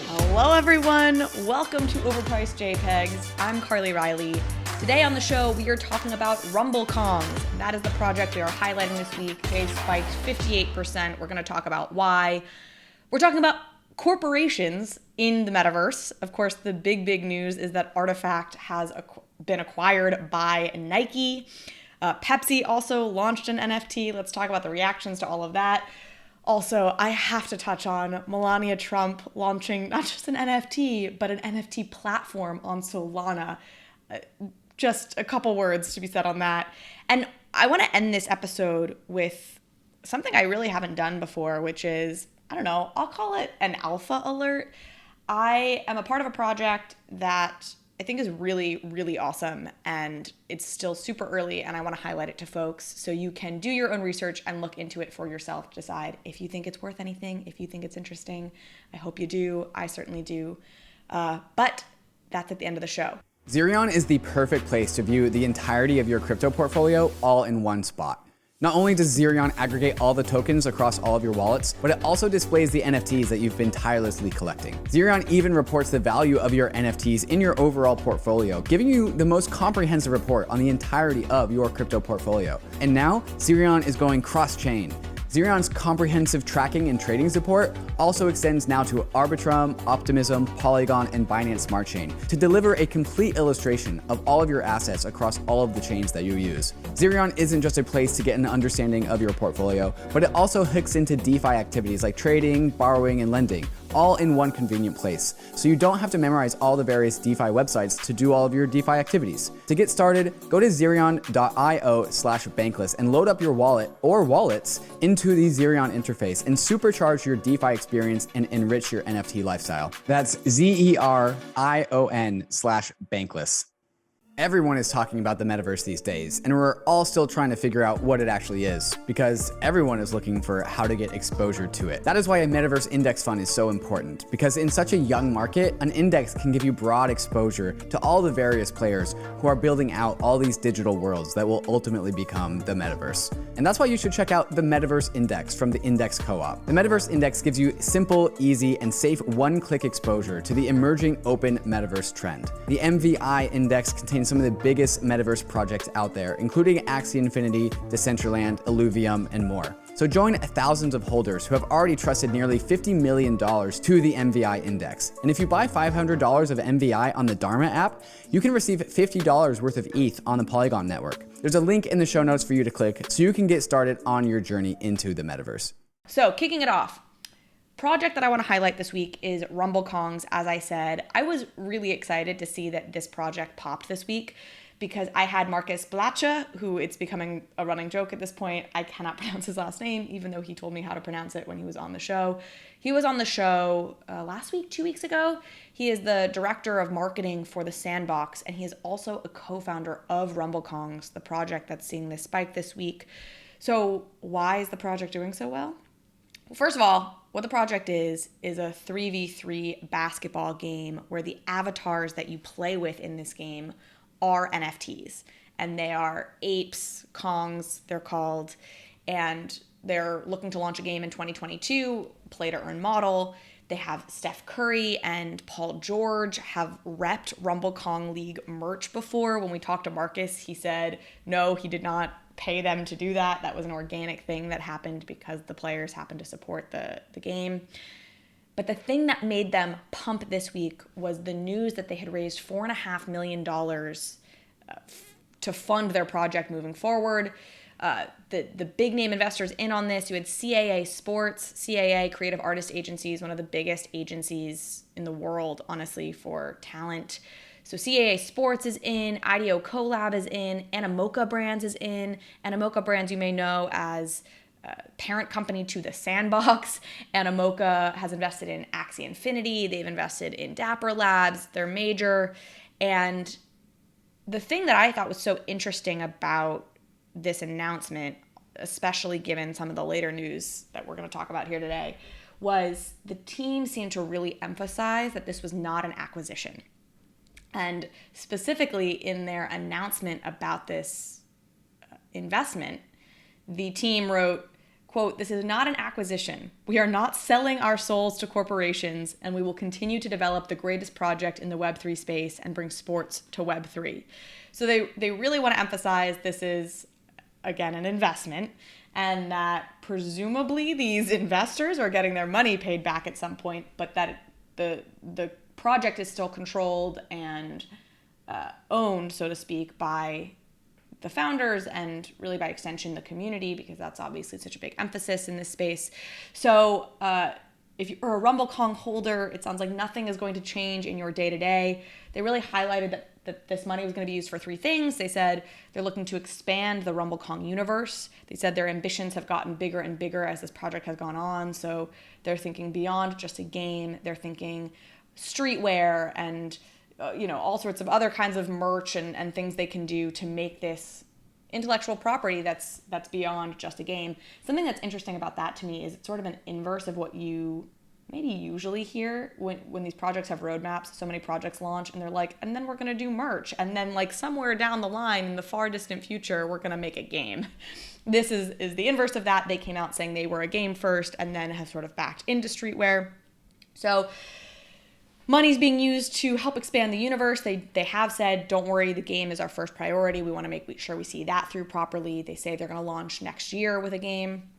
Hello everyone, welcome to Overpriced JPEGs. I'm Carly Riley. Today on the show, we are talking about RumbleKongs. That is the project we are highlighting this week. They spiked 58%. We're gonna talk about why. We're talking about corporations in the metaverse. Of course, the big news is that Artifact has been acquired by Nike. Pepsi also launched an NFT. Let's talk about the reactions to all of that. Also, I have to touch on Melania Trump launching not just an NFT, but an NFT platform on Solana. Just a couple words to be said on that. And I want to end this episode with something I really haven't done before, which is, I don't know, I'll call it an alpha alert. I am a part of a project that I think is really awesome, and it's still super early, and I want to highlight it to folks so you can do your own research and look into it for yourself, decide if you think it's worth anything, if you think it's interesting. I hope you do. I certainly do. But that's at the end of the show. ZERION is the perfect place to view the entirety of your crypto portfolio all in one spot. Not only does ZERION aggregate all the tokens across all of your wallets, but it also displays the NFTs that you've been tirelessly collecting. ZERION even reports the value of your NFTs in your overall portfolio, giving you the most comprehensive report on the entirety of your crypto portfolio. And now, ZERION is going cross-chain. ZERION's comprehensive tracking and trading support also extends now to Arbitrum, Optimism, Polygon, and Binance Smart Chain to deliver a complete illustration of all of your assets across all of the chains that you use. ZERION isn't just a place to get an understanding of your portfolio, but it also hooks into DeFi activities like trading, borrowing, and lending, all in one convenient place. So you don't have to memorize all the various DeFi websites to do all of your DeFi activities. To get started, go to zerion.io/bankless and load up your wallet or wallets into the ZERION interface and supercharge your DeFi experience and enrich your NFT lifestyle. That's ZERION/bankless. Everyone is talking about the metaverse these days, and we're all still trying to figure out what it actually is, because everyone is looking for how to get exposure to it. That is why a metaverse index fund is so important, because in such a young market, an index can give you broad exposure to all the various players who are building out all these digital worlds that will ultimately become the metaverse. And that's why you should check out the Metaverse Index from the Index Co-op. The Metaverse Index gives you simple, easy, and safe one-click exposure to the emerging open metaverse trend. The MVI Index contains some of the biggest metaverse projects out there, including Axie Infinity, Decentraland, Illuvium, and more. So join thousands of holders who have already trusted nearly $50 million to the MVI Index. And if you buy $500 of MVI on the Dharma app, you can receive $50 worth of ETH on the Polygon network. There's a link in the show notes for you to click so you can get started on your journey into the metaverse. So kicking it off, project that I want to highlight this week is RumbleKongs. As I said, I was really excited to see that this project popped this week because I had Marcus Blacha, who it's becoming a running joke at this point. I cannot pronounce his last name, even though he told me how to pronounce it when he was on the show. He was on the show last week, 2 weeks ago. He is the director of marketing for the Sandbox, and he is also a co-founder of RumbleKongs, the project that's seeing this spike this week. So why is the project doing so well? First of all, what the project is a 3v3 basketball game where the avatars that you play with in this game are NFTs. And they are apes, Kongs, they're called. And they're looking to launch a game in 2022, play to earn model. They have Steph Curry and Paul George have repped RumbleKong League merch before. When we talked to Marcus, he said, no, he did not pay them to do that. That was an organic thing that happened because the players happened to support the game. But the thing that made them pump this week was the news that they had raised $4.5 million to fund their project moving forward. The big name investors in on this, you had CAA Sports, CAA Creative Artist Agencies, one of the biggest agencies in the world, honestly, for talent. So CAA Sports is in, IDEO Collab is in, Animoca Brands is in. Animoca Brands you may know as parent company to the Sandbox. Animoca has invested in Axie Infinity. They've invested in Dapper Labs. They're major. And the thing that I thought was so interesting about this announcement, especially given some of the later news that we're going to talk about here today, was the team seemed to really emphasize that this was not an acquisition. And specifically in their announcement about this investment, the team wrote, quote, "This is not an acquisition. We are not selling our souls to corporations, and we will continue to develop the greatest project in the Web3 space and bring sports to Web3." So they really want to emphasize this is, again, an investment, and that presumably these investors are getting their money paid back at some point, but that the project is still controlled and owned, so to speak, by the founders and really by extension the community, because that's obviously such a big emphasis in this space. So if you're a RumbleKong holder, it sounds like nothing is going to change in your day-to-day. They really highlighted that this money was going to be used for three things. They said they're looking to expand the RumbleKong universe. They said their ambitions have gotten bigger and bigger as this project has gone on. So they're thinking beyond just a game. They're thinking streetwear and all sorts of other kinds of merch and things they can do to make this intellectual property that's beyond just a game. Something that's interesting about that to me is it's sort of an inverse of what you maybe usually hear when these projects have roadmaps. So many projects launch and they're like, and then we're going to do merch. And then like somewhere down the line in the far distant future, we're going to make a game. This is the inverse of that. They came out saying they were a game first and then have sort of backed into streetwear. So money's being used to help expand the universe. They have said, don't worry, the game is our first priority. We want to make sure we see that through properly. They say they're going to launch next year with a game.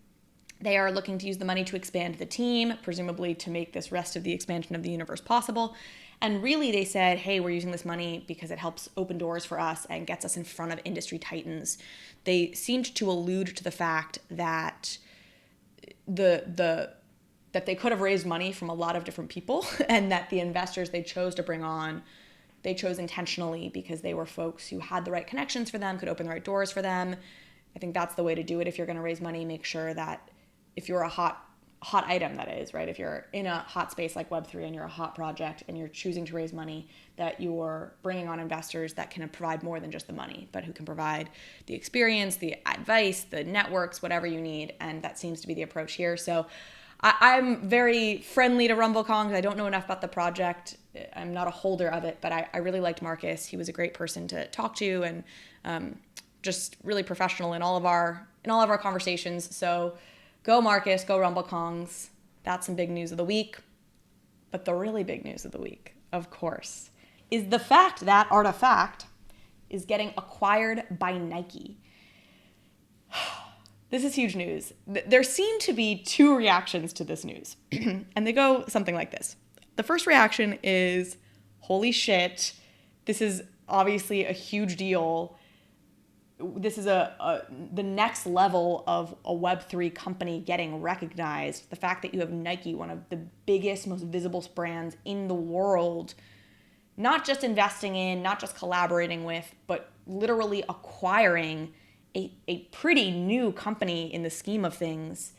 They are looking to use the money to expand the team, presumably to make this rest of the expansion of the universe possible. And really they said, hey, we're using this money because it helps open doors for us and gets us in front of industry titans. They seemed to allude to the fact that that they could have raised money from a lot of different people and that the investors they chose to bring on, they chose intentionally because they were folks who had the right connections for them, could open the right doors for them. I think that's the way to do it. If you're going to raise money, make sure that if you're a hot item, that is, right? If you're in a hot space like Web3 and you're a hot project and you're choosing to raise money, that you're bringing on investors that can provide more than just the money, but who can provide the experience, the advice, the networks, whatever you need. And that seems to be the approach here. So I'm very friendly to RumbleKongs. I don't know enough about the project. I'm not a holder of it, but I really liked Marcus. He was a great person to talk to and just really professional in all of our conversations. So go Marcus, go RumbleKongs. That's some big news of the week. But the really big news of the week, of course, is the fact that Artifact is getting acquired by Nike. This is huge news. There seem to be two reactions to this news, and they go something like this. The first reaction is, holy shit, this is obviously a huge deal. This is the next level of a Web3 company getting recognized. The fact that you have Nike, one of the biggest, most visible brands in the world, not just investing in, not just collaborating with, but literally acquiring a pretty new company in the scheme of things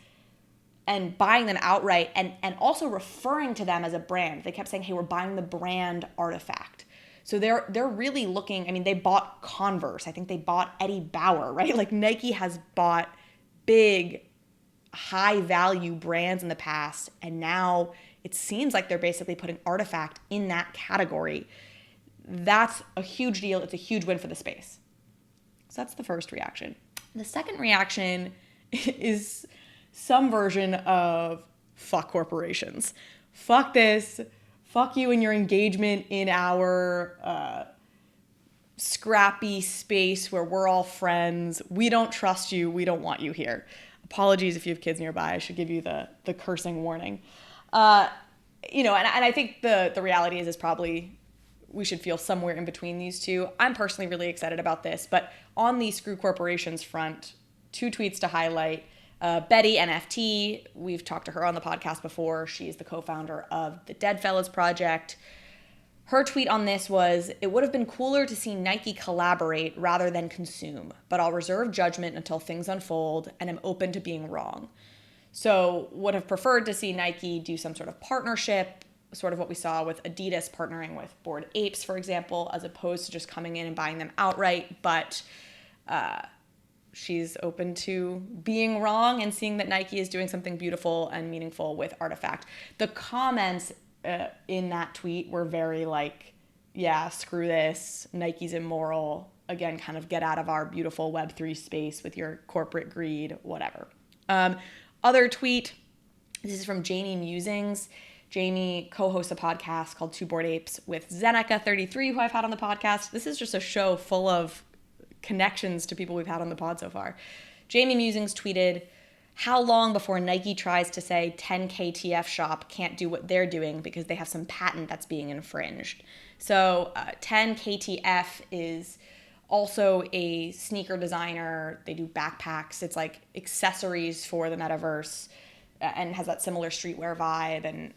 and buying them outright and also referring to them as a brand. They kept saying, hey, we're buying the brand Artifact. So they're really looking, I mean, they bought Converse. I think they bought Eddie Bauer, right? Like Nike has bought big, high value brands in the past. And now it seems like they're basically putting Artifact in that category. That's a huge deal. It's a huge win for the space. So that's the first reaction. The second reaction is some version of fuck corporations. Fuck this. Fuck you and your engagement in our scrappy space where we're all friends. We don't trust you. We don't want you here. Apologies if you have kids nearby. I should give you the cursing warning. And I think the reality is probably we should feel somewhere in between these two. I'm personally really excited about this, but on the screw corporations front, two tweets to highlight. Betty NFT, we've talked to her on the podcast before. She's the co-founder of the Deadfellas Project. Her tweet on this was, it would have been cooler to see Nike collaborate rather than consume, but I'll reserve judgment until things unfold and am open to being wrong. So would have preferred to see Nike do some sort of partnership, sort of what we saw with Adidas partnering with Bored Apes, for example, as opposed to just coming in and buying them outright. But she's open to being wrong and seeing that Nike is doing something beautiful and meaningful with Artifact. The comments in that tweet were very like, yeah, screw this, Nike's immoral, again, kind of get out of our beautiful Web3 space with your corporate greed, whatever. other tweet. This is from Jamie Musings. Jamie co-hosts a podcast called Two Bored Apes with Zeneca33, who I've had on the podcast. This is just a show full of connections to people we've had on the pod so far. Jamie Musings tweeted, "How long before Nike tries to say 10KTF shop can't do what they're doing because they have some patent that's being infringed?" So 10KTF is also a sneaker designer. They do backpacks. It's like accessories for the metaverse, and has that similar streetwear vibe, and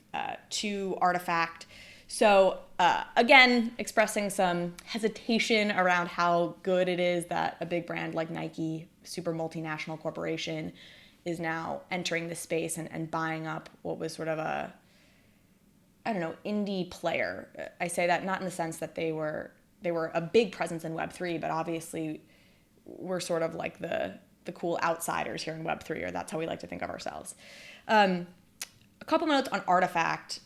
to Artifact. So again, expressing some hesitation around how good it is that a big brand like Nike, super multinational corporation, is now entering the space and buying up what was sort of a, I don't know, indie player. I say that not in the sense that they were a big presence in Web3, but obviously we're sort of like the cool outsiders here in Web3, or that's how we like to think of ourselves. A couple notes on Artifact.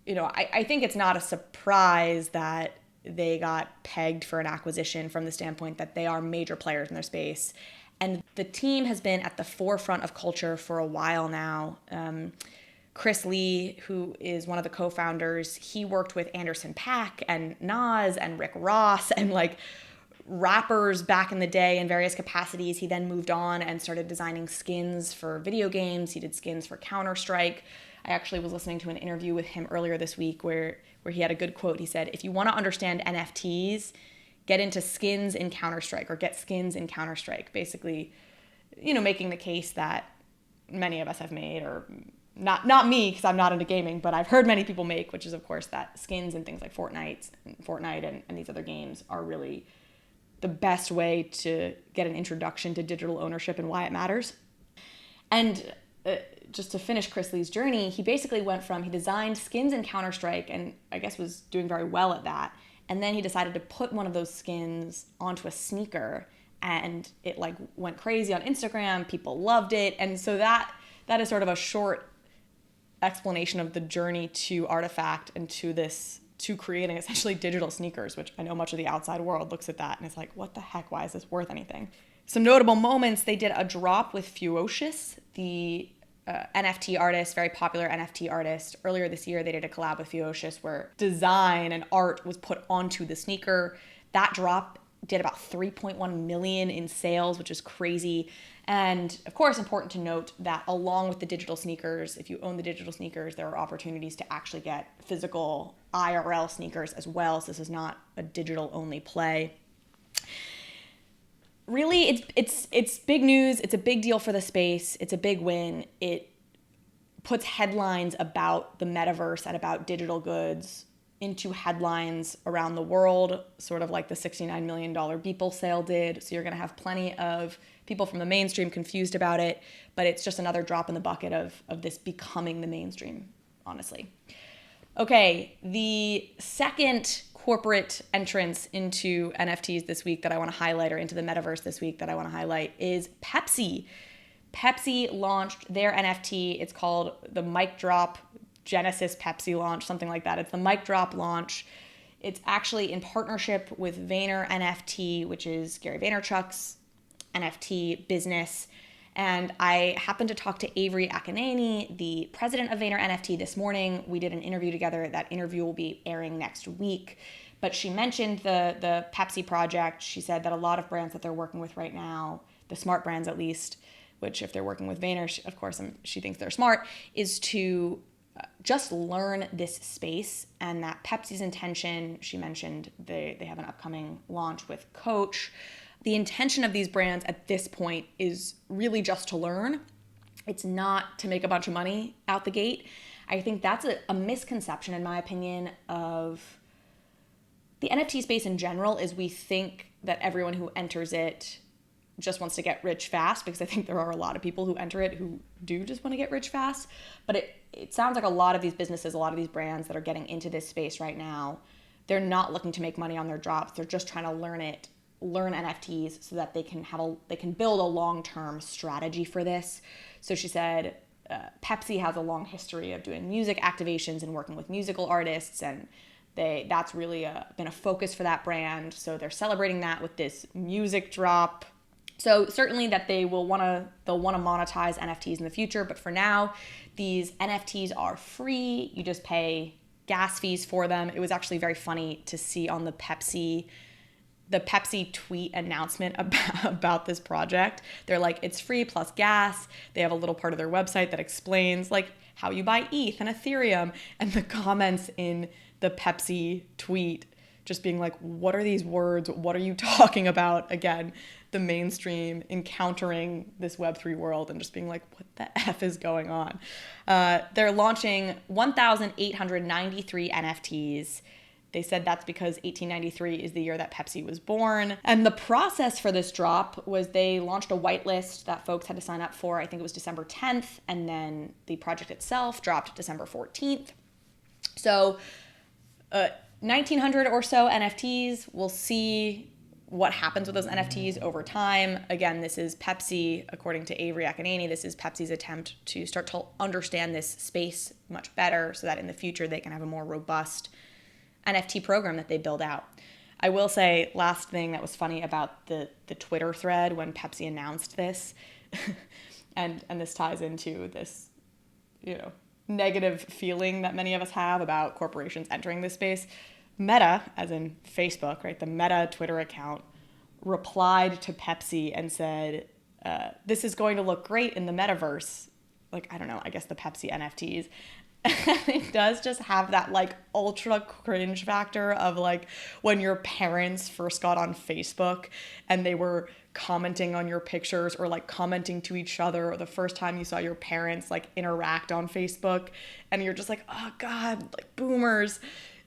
I think it's not a surprise that they got pegged for an acquisition from the standpoint that they are major players in their space. And the team has been at the forefront of culture for a while now. Chris Lee, who is one of the co-founders, he worked with Anderson .Paak and Nas and Rick Ross and like rappers back in the day in various capacities. He then moved on and started designing skins for video games. He did skins for Counter-Strike. I actually was listening to an interview with him earlier this week where he had a good quote. He said, "If you want to understand NFTs, get into skins in Counter-Strike, or get skins in Counter-Strike." Basically, making the case that many of us have made, or not me because I'm not into gaming, but I've heard many people make, which is of course that skins and things like Fortnite and these other games are really the best way to get an introduction to digital ownership and why it matters. And just to finish Chris Lee's journey, he basically went from, he designed skins in Counter-Strike and I guess was doing very well at that. And then he decided to put one of those skins onto a sneaker, and it like went crazy on Instagram. People loved it. And so that is sort of a short explanation of the journey to Artifact and to creating essentially digital sneakers, which I know much of the outside world looks at that and is like, what the heck? Why is this worth anything? Some notable moments: they did a drop with Fuocious, the NFT artist, very popular NFT artist. Earlier this year, they did a collab with Fuocious where design and art was put onto the sneaker. That drop did about 3.1 million in sales, which is crazy. And of course, important to note that along with the digital sneakers, if you own the digital sneakers, there are opportunities to actually get physical IRL sneakers as well. So this is not a digital only play. Really, it's big news. It's a big deal for the space. It's a big win. It puts headlines about the metaverse and about digital goods into headlines around the world, sort of like the $69 million Beeple sale did. So you're going to have plenty of people from the mainstream confused about it, but it's just another drop in the bucket of this becoming the mainstream, honestly. Okay, the second corporate entrance into NFTs this week that I want to highlight, or into the metaverse this week that I want to highlight, is Pepsi. Pepsi launched their NFT. It's called the Mic Drop Genesis Pepsi launch, something like that. It's the Mic Drop launch. It's actually in partnership with VaynerNFT, which is Gary Vaynerchuk's NFT business. And I happened to talk to Avery Akinane, the president of VaynerNFT, this morning. We did an interview together. That interview will be airing next week. But she mentioned the Pepsi project. She said that a lot of brands that they're working with right now, the smart brands at least, which if they're working with Vayner, of course, she thinks they're smart, is to just learn this space. And that Pepsi's intention, she mentioned they have an upcoming launch with Coach. The intention of these brands at this point is really just to learn. It's not to make a bunch of money out the gate. I think that's a misconception, in my opinion, of the NFT space in general, is we think that everyone who enters it just wants to get rich fast, because I think there are a lot of people who enter it who do just want to get rich fast. But it sounds like a lot of these businesses, a lot of these brands that are getting into this space right now, they're not looking to make money on their drops. They're just trying to learn NFTs so that they can build a long-term strategy for this. So she said Pepsi has a long history of doing music activations and working with musical artists, and that's really been a focus for that brand. So they're celebrating that with this music drop So certainly that they'll want to monetize NFTs in the future, but for now, these NFTs are free. You just pay gas fees for them. It was actually very funny to see on the Pepsi tweet announcement about this project. They're like, it's free plus gas. They have a little part of their website that explains like how you buy ETH and Ethereum, and the comments in the Pepsi tweet just being like, what are these words? What are you talking about? Again, the mainstream encountering this Web3 world and just being like, what the F is going on? They're launching 1,893 NFTs. They said that's because 1893 is the year that Pepsi was born. And the process for this drop was they launched a whitelist that folks had to sign up for. I think it was December 10th. And then the project itself dropped December 14th. So 1,900 or so NFTs. We'll see what happens with those NFTs over time. Again, this is Pepsi, according to Avery Akinane, this is Pepsi's attempt to start to understand this space much better so that in the future they can have a more robust NFT program that they build out. I will say, last thing that was funny about the Twitter thread when Pepsi announced this, and this ties into this, negative feeling that many of us have about corporations entering this space. Meta, as in Facebook, right? The Meta Twitter account replied to Pepsi and said, this is going to look great in the metaverse. Like, I don't know, I guess the Pepsi NFTs. It does just have that like ultra cringe factor of like when your parents first got on Facebook and they were commenting on your pictures or like commenting to each other, or the first time you saw your parents like interact on Facebook and you're just like, oh God, like boomers.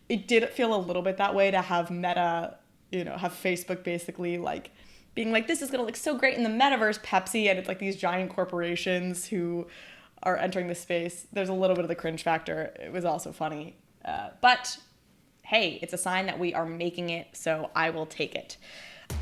It did feel a little bit that way to have Meta, have Facebook basically like being like, this is going to look so great in the metaverse, Pepsi. And it's like these giant corporations who are entering the space. There's a little bit of the cringe factor. It was also funny. But hey, it's a sign that we are making it, so I will take it.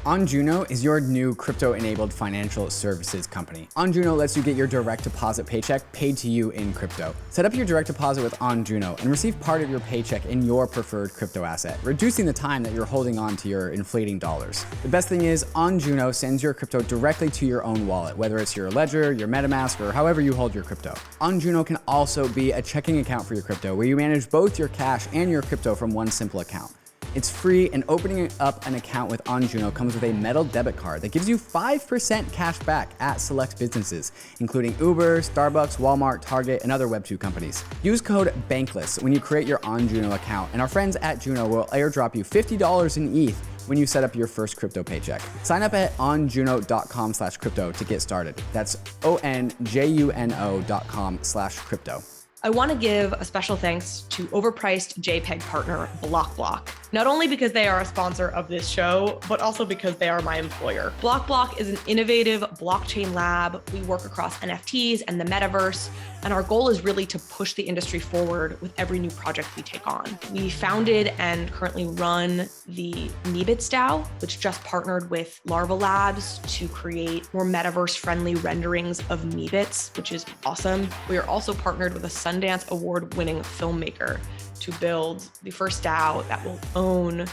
ONJUNO is your new crypto-enabled financial services company. ONJUNO lets you get your direct deposit paycheck paid to you in crypto. Set up your direct deposit with ONJUNO and receive part of your paycheck in your preferred crypto asset, reducing the time that you're holding on to your inflating dollars. The best thing is ONJUNO sends your crypto directly to your own wallet, whether it's your Ledger, your MetaMask, or however you hold your crypto. ONJUNO can also be a checking account for your crypto, where you manage both your cash and your crypto from one simple account. It's free, and opening up an account with ONJUNO comes with a metal debit card that gives you 5% cash back at select businesses, including Uber, Starbucks, Walmart, Target, and other Web2 companies. Use code Bankless when you create your ONJUNO account, and our friends at Juno will airdrop you $50 in ETH when you set up your first crypto paycheck. Sign up at onjuno.com/crypto to get started. That's onjuno.com/crypto. I want to give a special thanks to overpriced JPEG partner BlockBlock. Not only because they are a sponsor of this show, but also because they are my employer. BlockBlock is an innovative blockchain lab. We work across NFTs and the metaverse, and our goal is really to push the industry forward with every new project we take on. We founded and currently run the Mxtter DAO, which just partnered with Larva Labs to create more metaverse-friendly renderings of Meebits, which is awesome. We are also partnered with a Sundance Award-winning filmmaker to build the first DAO that will own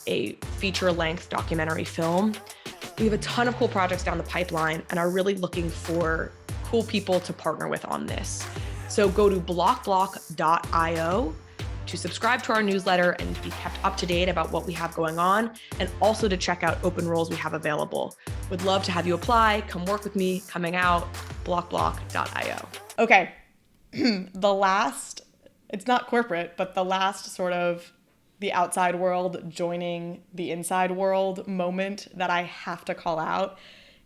a feature-length documentary film. We have a ton of cool projects down the pipeline and are really looking for cool people to partner with on this. So go to blockblock.io to subscribe to our newsletter and to be kept up to date about what we have going on, and also to check out open roles we have available. Would love to have you apply, come work with me, coming out, blockblock.io. Okay, the last, it's not corporate, but the last sort of the outside world joining the inside world moment that I have to call out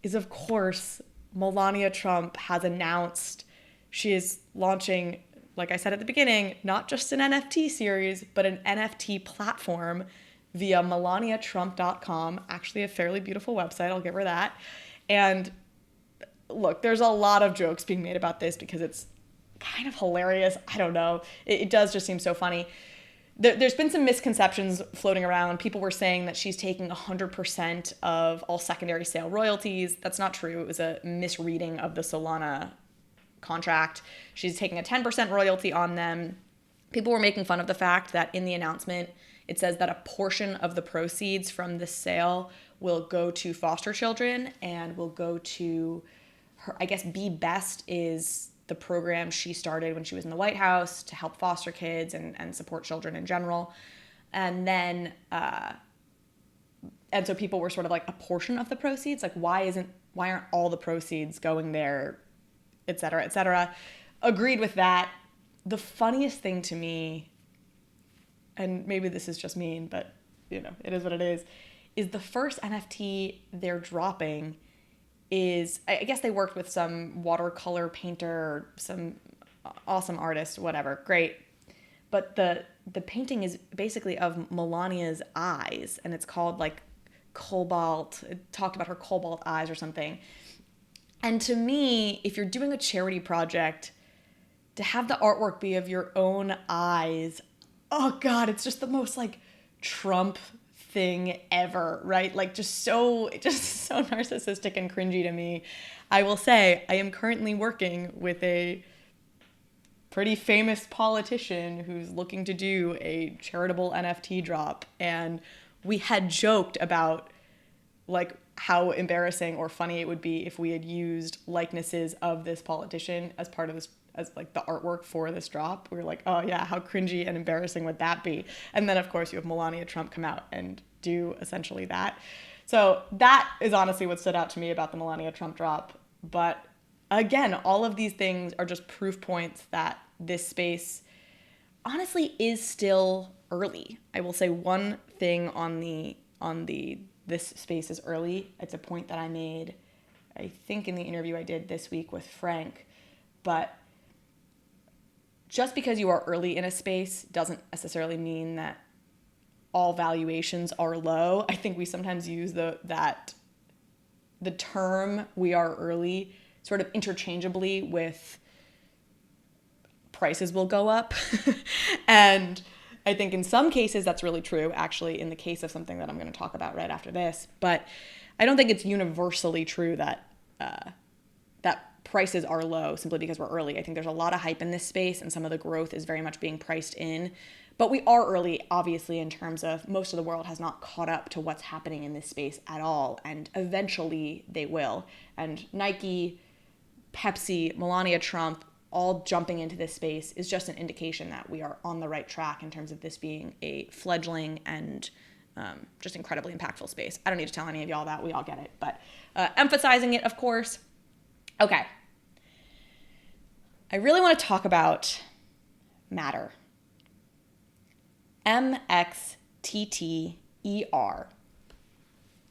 is, of course, Melania Trump has announced she is launching, like I said at the beginning, not just an NFT series, but an NFT platform via melaniatrump.com. Actually, a fairly beautiful website. I'll give her that. And look, there's a lot of jokes being made about this because it's kind of hilarious. I don't know. It does just seem so funny. There's been some misconceptions floating around. People were saying that she's taking 100% of all secondary sale royalties. That's not true. It was a misreading of the Solana contract. She's taking a 10% royalty on them. People were making fun of the fact that in the announcement, it says that a portion of the proceeds from this sale will go to foster children and will go to her, I guess Be Best is the program she started when she was in the White House to help foster kids and support children in general. And then, and so people were sort of like, a portion of the proceeds, like why aren't all the proceeds going there, et cetera, et cetera. Agreed with that. The funniest thing to me, and maybe this is just mean, but it is what it is the first NFT they're dropping is, I guess they worked with some watercolor painter or some awesome artist, whatever, great. But the painting is basically of Melania's eyes, and it's called like Cobalt. It talked about her cobalt eyes or something. And to me, if you're doing a charity project, to have the artwork be of your own eyes, oh God, it's just the most like Trump thing ever, right? Like just so narcissistic and cringy to me. I will say I am currently working with a pretty famous politician who's looking to do a charitable NFT drop, and we had joked about like how embarrassing or funny it would be if we had used likenesses of this politician as part of this, as like the artwork for this drop. We were like, oh yeah, how cringy and embarrassing would that be? And then of course you have Melania Trump come out and do essentially that. So that is honestly what stood out to me about the Melania Trump drop. But again, all of these things are just proof points that this space honestly is still early. I will say one thing on this space is early. It's a point that I made, I think, in the interview I did this week with Frank. But just because you are early in a space doesn't necessarily mean that all valuations are low. I think we sometimes use the term "we are early" sort of interchangeably with prices will go up. And I think in some cases that's really true, actually, in the case of something that I'm going to talk about right after this. But I don't think it's universally true that that prices are low simply because we're early. I think there's a lot of hype in this space, and some of the growth is very much being priced in. But we are early, obviously, in terms of most of the world has not caught up to what's happening in this space at all. And eventually they will. And Nike, Pepsi, Melania Trump, all jumping into this space is just an indication that we are on the right track in terms of this being a fledgling and just incredibly impactful space. I don't need to tell any of y'all that. We all get it. But emphasizing it, of course. Okay. I really want to talk about Matter. Mxtter.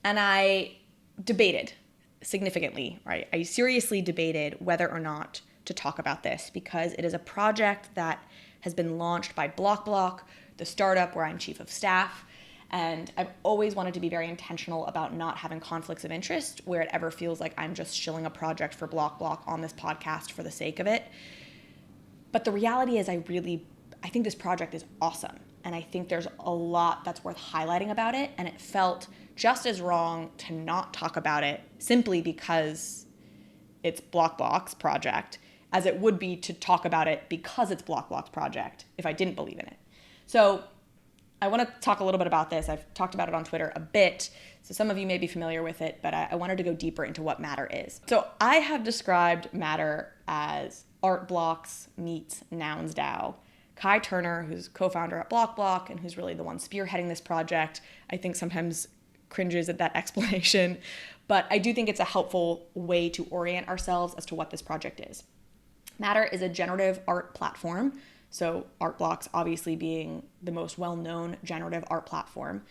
And I debated significantly, right? I seriously debated whether or not to talk about this because it is a project that has been launched by BlockBlock, the startup where I'm chief of staff. And I've always wanted to be very intentional about not having conflicts of interest where it ever feels like I'm just shilling a project for BlockBlock on this podcast for the sake of it. But the reality is I think this project is awesome. And I think there's a lot that's worth highlighting about it. And it felt just as wrong to not talk about it simply because it's BlockBlock's project as it would be to talk about it because it's BlockBlock's project if I didn't believe in it. So I want to talk a little bit about this. I've talked about it on Twitter a bit, so some of you may be familiar with it, but I wanted to go deeper into what Matter is. So I have described Matter as art blocks meets Nouns DAO. Kai Turner, who's co-founder at BlockBlock and who's really the one spearheading this project, I think sometimes cringes at that explanation, but I do think it's a helpful way to orient ourselves as to what this project is. Matter is a generative art platform, so art blocks obviously being the most well-known generative art platform,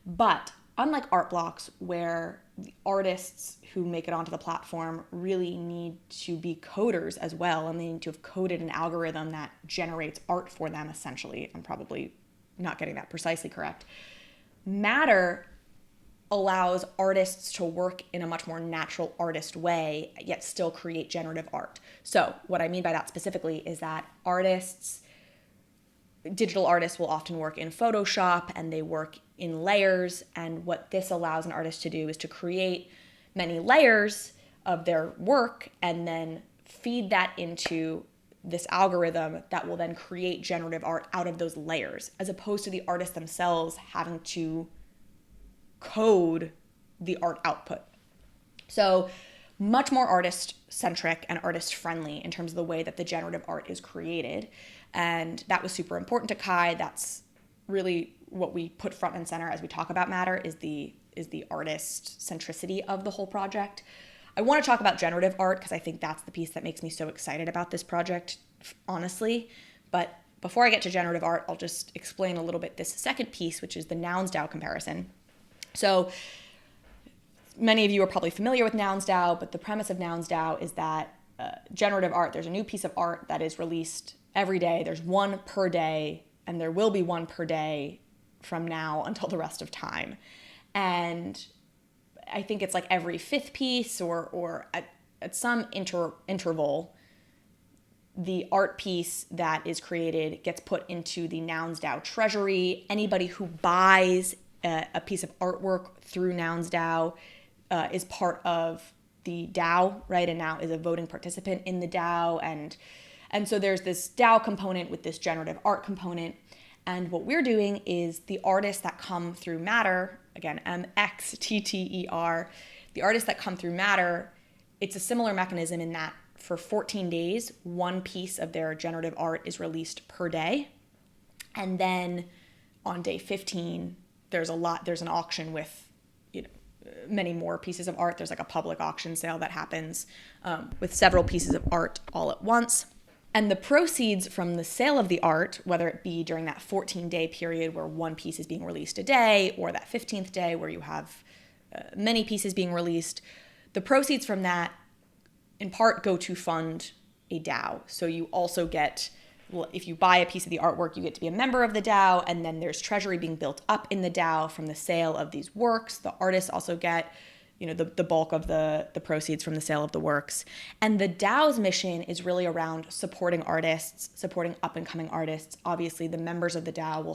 but unlike art blocks where the artists who make it onto the platform really need to be coders as well, and they need to have coded an algorithm that generates art for them, essentially. I'm probably not getting that precisely correct. Matter allows artists to work in a much more natural artist way, yet still create generative art. So what I mean by that specifically is that digital artists will often work in Photoshop and they work in layers. And what this allows an artist to do is to create many layers of their work and then feed that into this algorithm that will then create generative art out of those layers, as opposed to the artists themselves having to code the art output. So much more artist-centric and artist-friendly in terms of the way that the generative art is created. And that was super important to Kai. That's really what we put front and center as we talk about Matter, is the artist centricity of the whole project. I want to talk about generative art because I think that's the piece that makes me so excited about this project, honestly. But before I get to generative art, I'll just explain a little bit this second piece, which is the Nouns DAO comparison. So many of you are probably familiar with Nouns DAO, but the premise of Nouns DAO is that generative art, there's a new piece of art that is released every day. There's one per day, and there will be one per day from now until the rest of time. And I think it's like every fifth piece or at some interval, the art piece that is created gets put into the Nouns DAO treasury. Anybody who buys a piece of artwork through Nouns DAO is part of the DAO, right? And now is a voting participant in the DAO. And so there's this DAO component with this generative art component. And what we're doing is the artists that come through Matter, again, Mxtter, the artists that come through Matter, it's a similar mechanism in that for 14 days, one piece of their generative art is released per day. And then on day 15, there's an auction with, many more pieces of art. There's like a public auction sale that happens with several pieces of art all at once. And the proceeds from the sale of the art, whether it be during that 14-day period where one piece is being released a day, or that 15th day where you have many pieces being released, the proceeds from that in part go to fund a DAO. So you also get, if you buy a piece of the artwork, you get to be a member of the DAO, and then there's treasury being built up in the DAO from the sale of these works. The artists also get the bulk of the proceeds from the sale of the works. And the DAO's mission is really around supporting artists, supporting up-and-coming artists. Obviously, the members of the DAO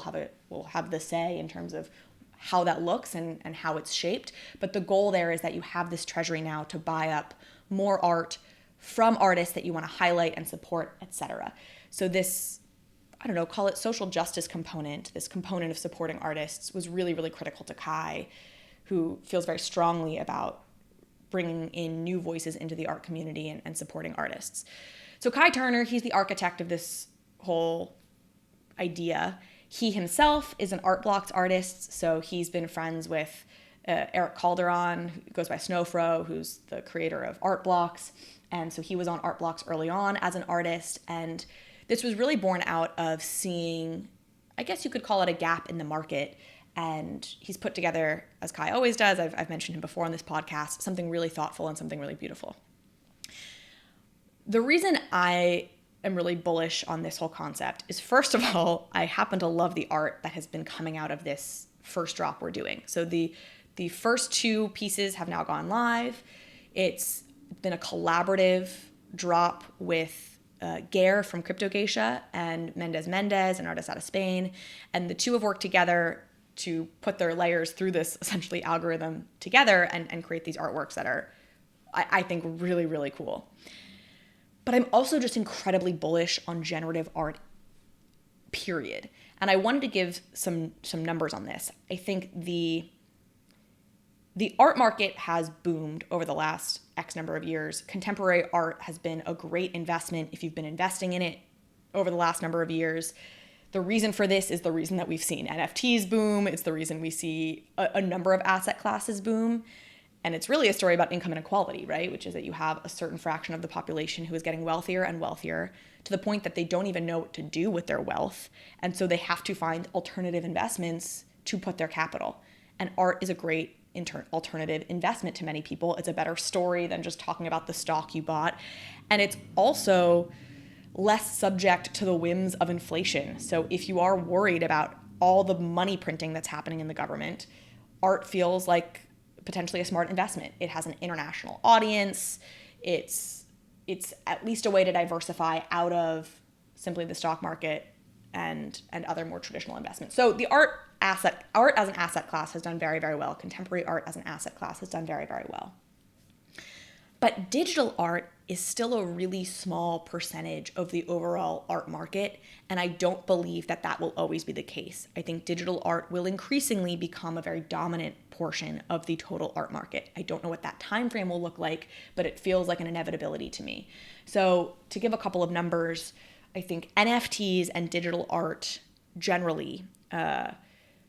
will have the say in terms of how that looks and how it's shaped. But the goal there is that you have this treasury now to buy up more art from artists that you want to highlight and support, etc. So this, call it social justice component, this component of supporting artists was really, really critical to Kai, who feels very strongly about bringing in new voices into the art community and supporting artists. So Kai Turner, he's the architect of this whole idea. He himself is an Art Blocks artist, so he's been friends with Eric Calderon, who goes by Snowfro, who's the creator of Art Blocks. And so he was on Art Blocks early on as an artist. And this was really born out of seeing, I guess you could call it a gap in the market. And he's put together, as Kai always does, I've mentioned him before on this podcast, something really thoughtful and something really beautiful. The reason I am really bullish on this whole concept is, first of all, I happen to love the art that has been coming out of this first drop we're doing. So the first two pieces have now gone live. It's been a collaborative drop with Gare from Crypto Geisha and Mendez, an artist out of Spain. And the two have worked together to put their layers through this essentially algorithm together and create these artworks that are, I think, really, really cool. But I'm also just incredibly bullish on generative art, period. And I wanted to give some numbers on this. I think the art market has boomed over the last X number of years. Contemporary art has been a great investment if you've been investing in it over the last number of years. The reason for this is the reason that we've seen NFTs boom. It's the reason we see a number of asset classes boom. And it's really a story about income inequality, right? Which is that you have a certain fraction of the population who is getting wealthier and wealthier to the point that they don't even know what to do with their wealth. And so they have to find alternative investments to put their capital. And art is a great alternative investment to many people. It's a better story than just talking about the stock you bought. And it's also less subject to the whims of inflation. So if you are worried about all the money printing that's happening in the government, art feels like potentially a smart investment. It has an international audience. It's at least a way to diversify out of simply the stock market and other more traditional investments. So the art as an asset class has done very, very well. Contemporary art as an asset class has done very, very well. But digital art is still a really small percentage of the overall art market, and I don't believe that that will always be the case. I think digital art will increasingly become a very dominant portion of the total art market. I don't know what that time frame will look like, but it feels like an inevitability to me. So to give a couple of numbers, I think NFTs and digital art generally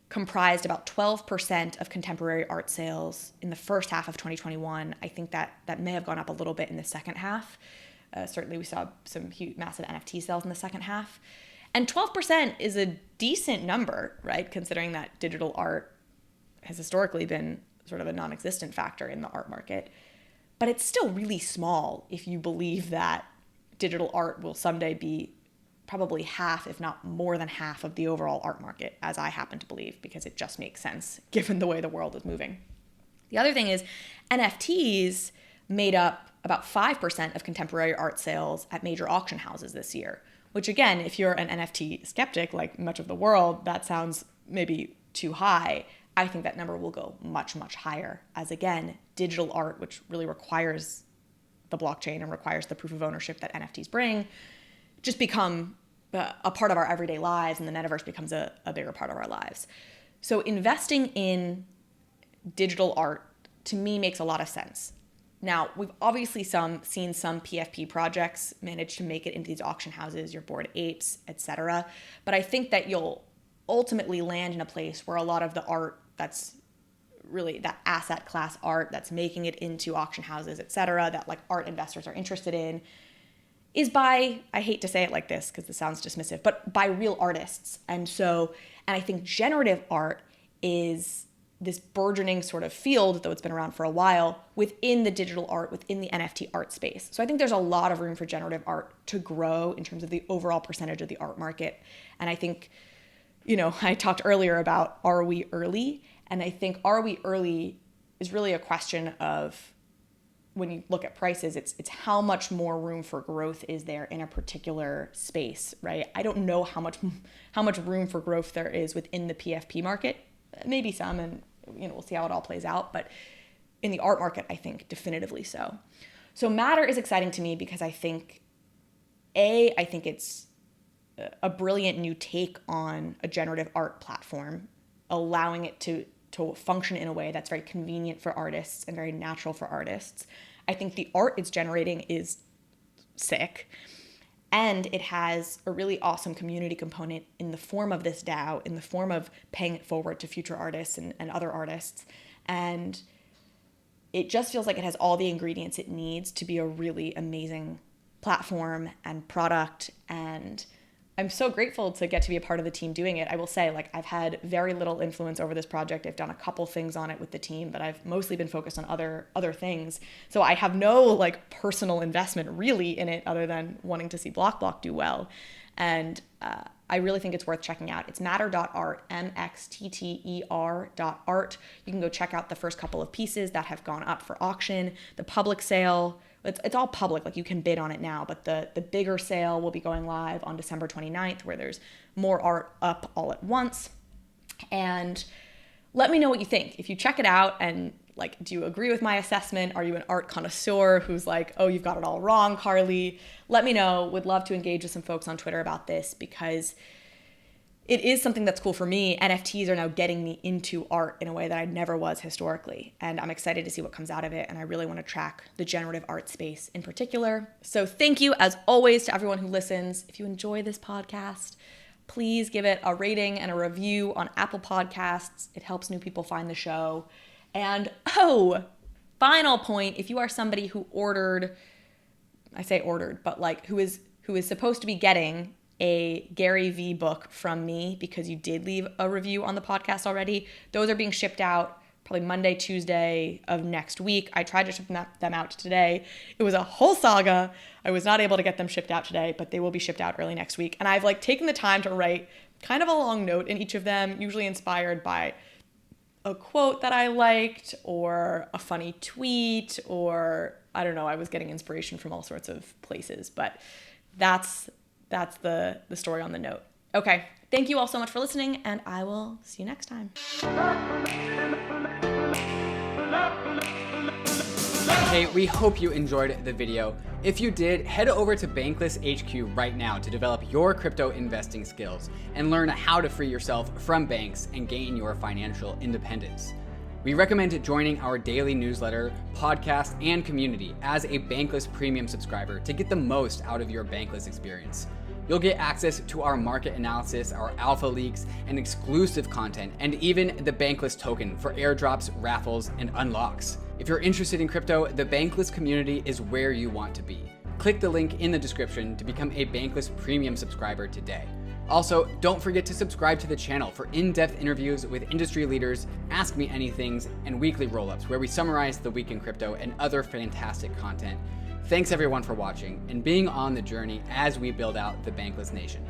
comprised about 12% of contemporary art sales in the first half of 2021. I think that may have gone up a little bit in the second half. Certainly we saw some huge, massive NFT sales in the second half. And 12% is a decent number, right? Considering that digital art has historically been sort of a non-existent factor in the art market. But it's still really small if you believe that digital art will someday be probably half, if not more than half, of the overall art market, as I happen to believe, because it just makes sense given the way the world is moving. The other thing is NFTs made up about 5% of contemporary art sales at major auction houses this year, which again, if you're an NFT skeptic like much of the world, that sounds maybe too high. I think that number will go much, much higher, as again, digital art, which really requires the blockchain and requires the proof of ownership that NFTs bring, just become a part of our everyday lives, and the metaverse becomes a bigger part of our lives. So investing in digital art, to me, makes a lot of sense. Now, we've obviously seen some PFP projects manage to make it into these auction houses, your Bored Apes, etc. But I think that you'll ultimately land in a place where a lot of the art that's really that asset class art that's making it into auction houses, etc., that like art investors are interested in, is by, I hate to say it like this because this sounds dismissive, but by real artists. And I think generative art is this burgeoning sort of field, though it's been around for a while, within the digital art, within the NFT art space. So I think there's a lot of room for generative art to grow in terms of the overall percentage of the art market. And I think, I talked earlier about, are we early? And I think, are we early is really a question of, when you look at prices, it's how much more room for growth is there in a particular space, right? I don't know how much room for growth there is within the PFP market. Maybe some, and we'll see how it all plays out. But in the art market, I think definitively so. So Matter is exciting to me because I think it's a brilliant new take on a generative art platform, allowing it to function in a way that's very convenient for artists and very natural for artists. I think the art it's generating is sick, and it has a really awesome community component in the form of this DAO, in the form of paying it forward to future artists and other artists. And it just feels like it has all the ingredients it needs to be a really amazing platform and product, and I'm so grateful to get to be a part of the team doing it. I will say, I've had very little influence over this project. I've done a couple things on it with the team, but I've mostly been focused on other things. So I have no personal investment really in it other than wanting to see Block do well. And I really think it's worth checking out. It's matter.art, Mxtter.art. You can go check out the first couple of pieces that have gone up for auction. The public sale, it's all public, you can bid on it now, but the bigger sale will be going live on December 29th, where there's more art up all at once. And let me know what you think. If you check it out and do you agree with my assessment? Are you an art connoisseur who's oh, you've got it all wrong, Carly? Let me know. Would love to engage with some folks on Twitter about this, because it is something that's cool for me. NFTs are now getting me into art in a way that I never was historically. And I'm excited to see what comes out of it. And I really want to track the generative art space in particular. So thank you, as always, to everyone who listens. If you enjoy this podcast, please give it a rating and a review on Apple Podcasts. It helps new people find the show. And final point, if you are somebody who ordered, but who is supposed to be getting a Gary V book from me because you did leave a review on the podcast already, those are being shipped out probably Monday, Tuesday of next week. I tried to ship them out today. It was a whole saga. I was not able to get them shipped out today, but they will be shipped out early next week. And I've taken the time to write kind of a long note in each of them, usually inspired by a quote that I liked or a funny tweet, or I don't know, I was getting inspiration from all sorts of places, but that's the story on the note. Okay, thank you all so much for listening, and I will see you next time. Hey, we hope you enjoyed the video. If you did, head over to Bankless HQ right now to develop your crypto investing skills and learn how to free yourself from banks and gain your financial independence. We recommend joining our daily newsletter, podcast, and community as a Bankless premium subscriber to get the most out of your Bankless experience. You'll get access to our market analysis, our alpha leaks, and exclusive content, and even the Bankless token for airdrops, raffles, and unlocks. If you're interested in crypto, the Bankless community is where you want to be. Click the link in the description to become a Bankless premium subscriber today. Also, don't forget to subscribe to the channel for in-depth interviews with industry leaders, Ask Me Anythings, and weekly roll-ups where we summarize the week in crypto and other fantastic content. Thanks everyone for watching and being on the journey as we build out the Bankless Nation.